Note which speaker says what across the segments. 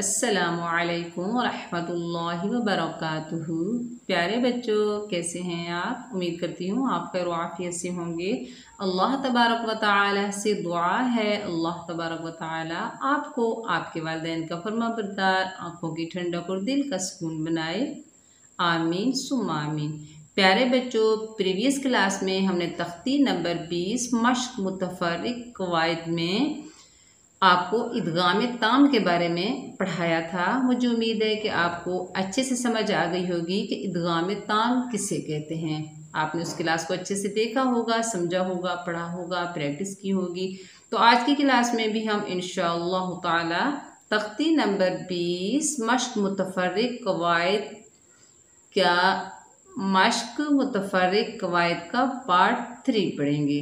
Speaker 1: अस्सलामुअलैकुम रहमतुल्लाहि व बरकातुहू। प्यारे बच्चों, कैसे हैं आप? उम्मीद करती हूँ आप खैर आफियत से होंगे। अल्लाह तबारक व तआला से दुआ है, अल्लाह तबारक व तआला आपको आपके वालिदैन का फरमाबरदार, आँखों की ठंडक और दिल का सुकून बनाए। आमीन सुम्मा आमीन। प्यारे बच्चों, प्रीवियस क्लास में हमने तख्ती नंबर 20 मश्क मुतफर्रिक कवायद में आपको इदगाम ताम के बारे में पढ़ाया था। मुझे उम्मीद है कि आपको अच्छे से समझ आ गई होगी कि इदगाम ताम किसे कहते हैं। आपने उस क्लास को अच्छे से देखा होगा, समझा होगा, पढ़ा होगा, प्रैक्टिस की होगी। तो आज की क्लास में भी हम इंशाअल्लाह ताला तख्ती नंबर 20 मश्क मुतफर्रिक कवायद क्या मश्क मुतफर्रिक कवायद का पार्ट 3 पढ़ेंगे।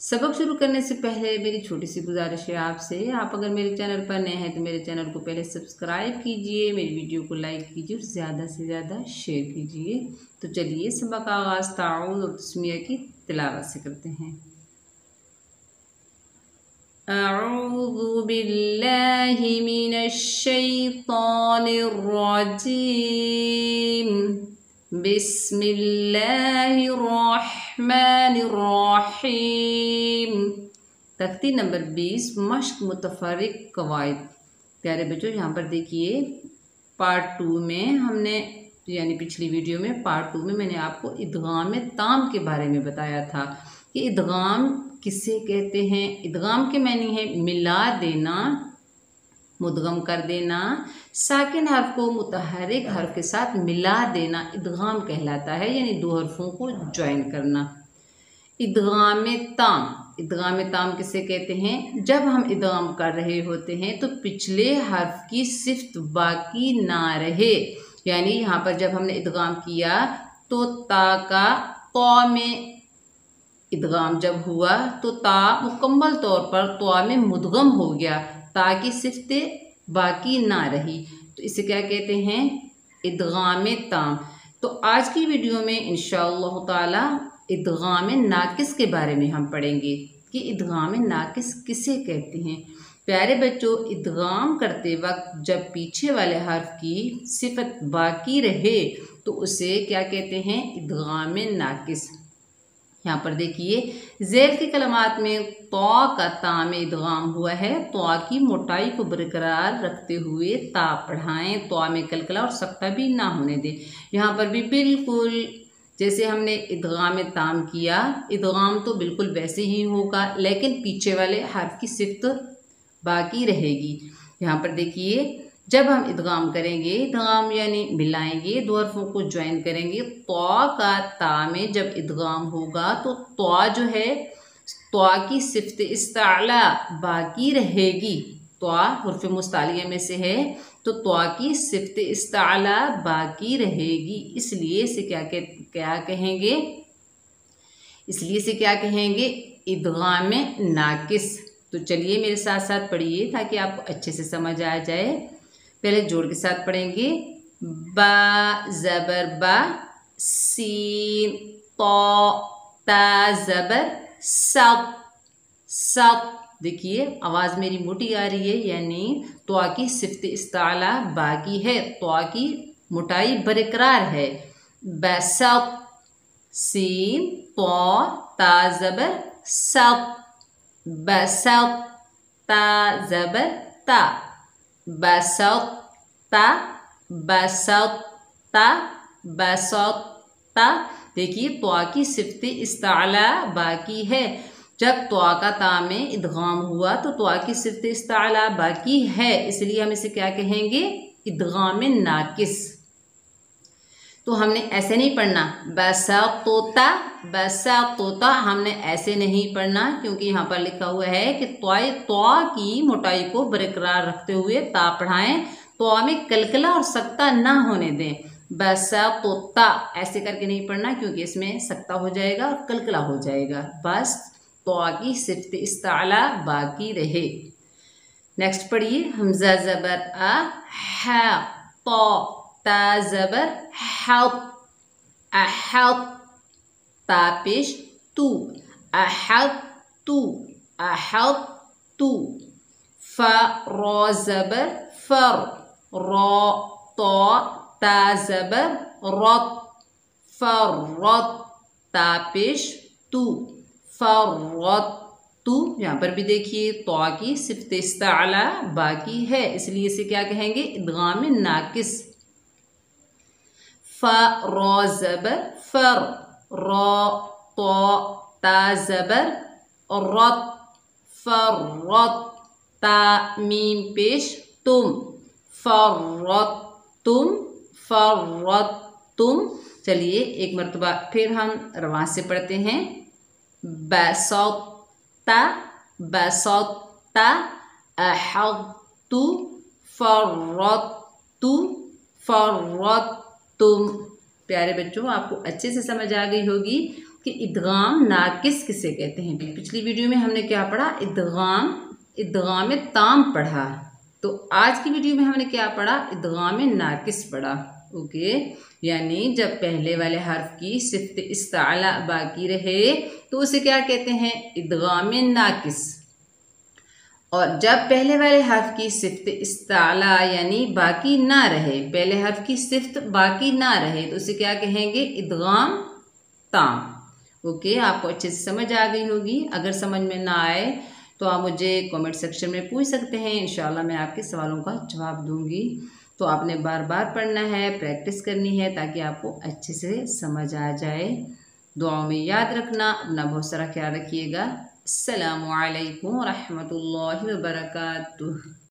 Speaker 1: सबक शुरू करने से पहले मेरी छोटी सी गुजारिश है आपसे, आप अगर मेरे चैनल पर नए हैं तो मेरे चैनल को पहले सब्सक्राइब कीजिए, मेरी वीडियो को लाइक कीजिए और ज़्यादा से ज़्यादा शेयर कीजिए। तो चलिए सबक का आगाज़ ताऊज़ और तस्मीया की तिलावत से करते हैं। अऊज़ु बिल्लाहि मिनश शैतानिर रजीम। बिस्मिल्लाहिर्रहमानिर्रहीम। तख्ती नंबर 20 मश्क मुतफर्रिक कवायद। प्यारे बच्चों, यहाँ पर देखिए पार्ट 2 में हमने यानी पिछली वीडियो में पार्ट 2 में मैंने आपको इदगाम ताम के बारे में बताया था कि इदगाम किसे कहते हैं। इदगाम के मानी है मिला देना, मुदगम कर देना, साकिन हर्फ को मुतहरिक हर्फ के साथ मिला देना इदगाम कहलाता है, यानी दो हर्फों को ज्वाइन करना। इदगाम ताम किसे कहते हैं? जब हम इदगाम कर रहे होते हैं तो पिछले हर्फ की सिफ्त बाकी ना रहे, यानी यहाँ पर जब हमने इदगाम किया तो ता का तौ में इदगाम जब हुआ तो ता मुकम्मल तौर पर तौ में मुदगम हो गया, ता की सिफ्तें बाकी ना रही, तो इसे क्या कहते हैं? इदगाम ताम। तो आज की वीडियो में इंशाअल्लाह ताला इदगाम नाकिस के बारे में हम पढ़ेंगे कि इदगाम नाकिस किसे कहते हैं। प्यारे बच्चों, इदगाम करते वक्त जब पीछे वाले हर्फ की सिफत बाकी रहे तो उसे क्या कहते हैं? इदगाम नाकिस। यहाँ पर देखिए ज़ेल के कलमात में तौ का ता में इदगाम हुआ है। तौ की मोटाई को बरकरार रखते हुए ता पढ़ाएं, तौ में कलकला और सकता भी ना होने दें। यहाँ पर भी बिल्कुल जैसे हमने इदगाम ताम किया, इदगाम तो बिल्कुल वैसे ही होगा, लेकिन पीछे वाले हर्फ की सिफ्त बाकी रहेगी। यहाँ पर देखिए जब हम इदगाम करेंगे, इदगाम यानी मिलाएंगे, दो हर्फों को ज्वाइन करेंगे, तौ का ता में जब इदगाम होगा तो तौ जो है तौ की सिफ्त इस्ताला बाकी रहेगी। तौ हुर्फ मुस्तालिया में से है तो तौ की सिफ्त इस्ताला बाकी रहेगी, इसलिए इसे क्या कहेंगे? इसलिए इसे क्या कहेंगे? इदगाम नाकिस। तो चलिए मेरे साथ साथ पढ़िए ताकि आपको अच्छे से समझ आ जाए। पहले जोड़ के साथ पढ़ेंगे। बा ज़बर बा, सीन तौ, ता ज़बर सक, सक। देखिए आवाज़ मेरी मोटी आ रही है, यानी तौ की सिफ्त इस्ताला बाकी है, तौ की मोटाई बरकरार है। बसक, सीन तौ ता ज़बर सक, बसक, ता ज़बर ता, बसौता, बसौता, बसौता। देखिए तौ की सिफ्त इस्ताला बाकी है। जब तौ का ता में इदगाम हुआ तो तौ की सिफ्त इस्ताला बाकी है, इसलिए हम इसे क्या कहेंगे? इदगाम नाकिस। तो हमने ऐसे नहीं पढ़ना बसौता, बसौता, हमने ऐसे नहीं पढ़ना, क्योंकि यहाँ पर लिखा हुआ है कि तौ की मोटाई को बरकरार रखते हुए ता पढ़ाएं, तौ में कलकला और सकता ना होने दें। बसौता ऐसे करके नहीं पढ़ना, क्योंकि इसमें सकता हो जाएगा और कलकला हो जाएगा। बस तौ की सिफ्त इस्ताला बाकी रहे। नेक्स्ट पढ़िए। हमजा ज़बर आ, हा, तौ, ता ज़बर हौत, अहौत, ता पेश तू, अहौत तू, अहौत तू। फ रॉ ज़बर फर, रॉ तो ता ज़बर रत, फरत, ता पेश तू, फरत तू। यहाँ पर भी देखिए तो की सिफ्त इस्ताला बाकी है, इसलिए इसे क्या कहेंगे, इदगाम नाकिस। फ रॉ ज़बर फर, रॉ तो ता ज़बर रत, फरत, ता मीम पेश तुम, फरत तुम, फरत तुम। चलिए एक मरतबा फिर हम रवाज से पढ़ते हैं। बसौता बसौता, अहदतु फरतु फरतुम। प्यारे बच्चों, आपको अच्छे से समझ आ गई होगी कि इदगाम नाकिस किसे कहते हैं। पिछली वीडियो में हमने क्या पढ़ा, इदगाम ताम पढ़ा। तो आज की वीडियो में हमने क्या पढ़ा, इदगाम नाकिस पढ़ा। ओके, यानी जब पहले वाले हर्फ की सिफ्त इस्ताला बाकी रहे तो उसे क्या कहते हैं, इदगाम नाकिस। और जब पहले वाले हर्फ की सिफ्त इस्ताला यानी बाकी ना रहे, पहले हर्फ की सिफ्त बाकी ना रहे तो उसे क्या कहेंगे, इदगाम ताम। ओके, आपको अच्छे से समझ आ गई होगी। अगर समझ में ना आए तो आप मुझे कमेंट सेक्शन में पूछ सकते हैं, इंशाल्लाह मैं आपके सवालों का जवाब दूंगी। तो आपने बार बार पढ़ना है, प्रैक्टिस करनी है ताकि आपको अच्छे से समझ आ जाए। दुआओं में याद रखना, अपना बहुत सारा ख्याल रखिएगा। अस्सलामु अलैकुम रहमतुल्लाहि व बरकातुहू।